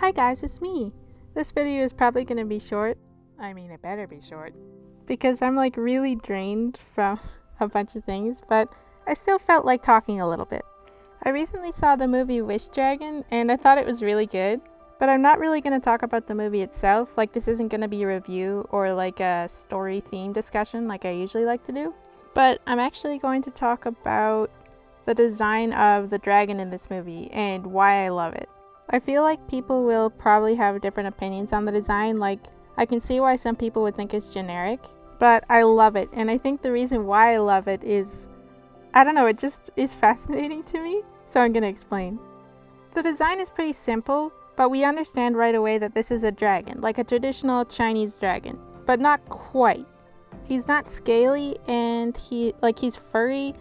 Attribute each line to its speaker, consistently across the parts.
Speaker 1: Hi guys, it's me. This video is probably going to be short. I mean, it better be short. Because I'm like really drained from a bunch of things, but I still felt like talking a little bit. I recently saw the movie Wish Dragon and I thought it was really good. But I'm not really going to talk about the movie itself. Like, this isn't going to be a review or like a story theme discussion like I usually like to do. But I'm actually going to talk about the design of the dragon in this movie and why I love it. I feel like people will probably have different opinions on the design. Like, I can see why some people would think it's generic, but I love it. And I think the reason why I love it is, I don't know, it just is fascinating to me. So I'm going to explain. The design is pretty simple, but we understand right away that this is a dragon, like a traditional Chinese dragon, but not quite. He's not scaly and he's furry,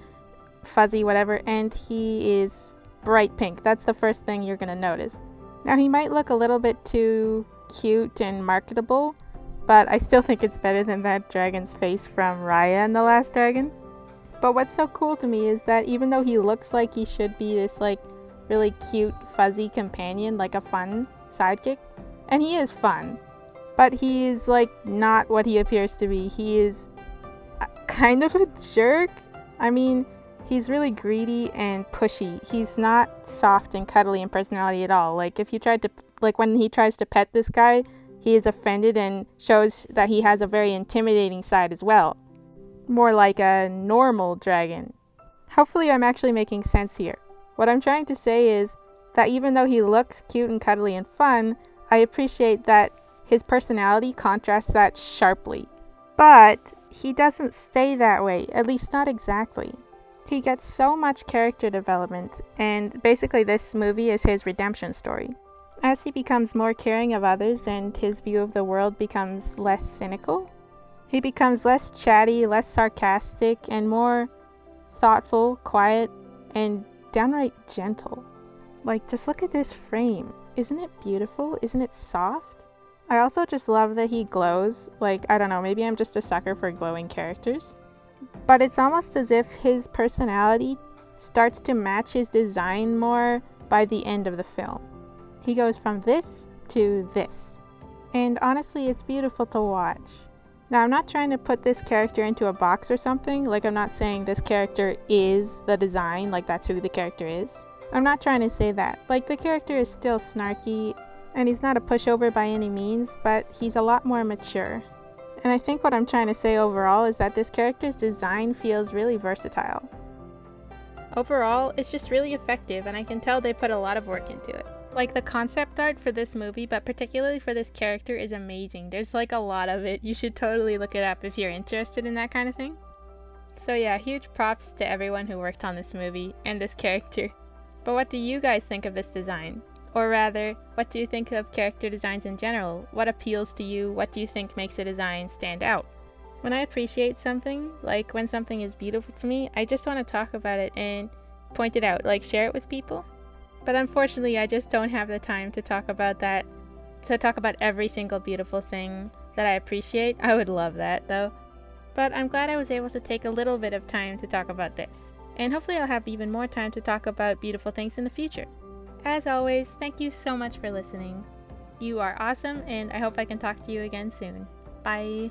Speaker 1: fuzzy, whatever, and he is bright pink. That's the first thing you're gonna notice. Now, he might look a little bit too cute and marketable, but I still think it's better than that dragon's face from Raya and the Last Dragon. But what's so cool to me is that even though he looks like he should be this like really cute fuzzy companion, like a fun sidekick, and he is fun, but he is like not what he appears to be. He is kind of a jerk. I mean, he's really greedy and pushy. He's not soft and cuddly in personality at all. Like, if you tried to, like, when he tries to pet this guy, he is offended and shows that he has a very intimidating side as well. More like a normal dragon. Hopefully I'm actually making sense here. What I'm trying to say is that even though he looks cute and cuddly and fun, I appreciate that his personality contrasts that sharply. But he doesn't stay that way, at least not exactly. He gets so much character development, and basically this movie is his redemption story. As he becomes more caring of others and his view of the world becomes less cynical, he becomes less chatty, less sarcastic, and more thoughtful, quiet, and downright gentle. Like, just look at this frame. Isn't it beautiful? Isn't it soft? I also just love that he glows. Like, I don't know, maybe I'm just a sucker for glowing characters. But it's almost as if his personality starts to match his design more by the end of the film. He goes from this to this. And honestly, it's beautiful to watch. Now, I'm not trying to put this character into a box or something. Like, I'm not saying this character is the design, like that's who the character is. I'm not trying to say that. Like, the character is still snarky, and he's not a pushover by any means, but he's a lot more mature. And I think what I'm trying to say overall is that this character's design feels really versatile. Overall, it's just really effective, and I can tell they put a lot of work into it. Like, the concept art for this movie, but particularly for this character, is amazing. There's like a lot of it. You should totally look it up if you're interested in that kind of thing. So yeah, huge props to everyone who worked on this movie and this character. But what do you guys think of this design? Or rather, what do you think of character designs in general? What appeals to you? What do you think makes a design stand out? When I appreciate something, like when something is beautiful to me, I just want to talk about it and point it out, like share it with people. But unfortunately, I just don't have the time to talk about that, to talk about every single beautiful thing that I appreciate. I would love that though. But I'm glad I was able to take a little bit of time to talk about this. And hopefully I'll have even more time to talk about beautiful things in the future. As always, thank you so much for listening. You are awesome, and I hope I can talk to you again soon. Bye!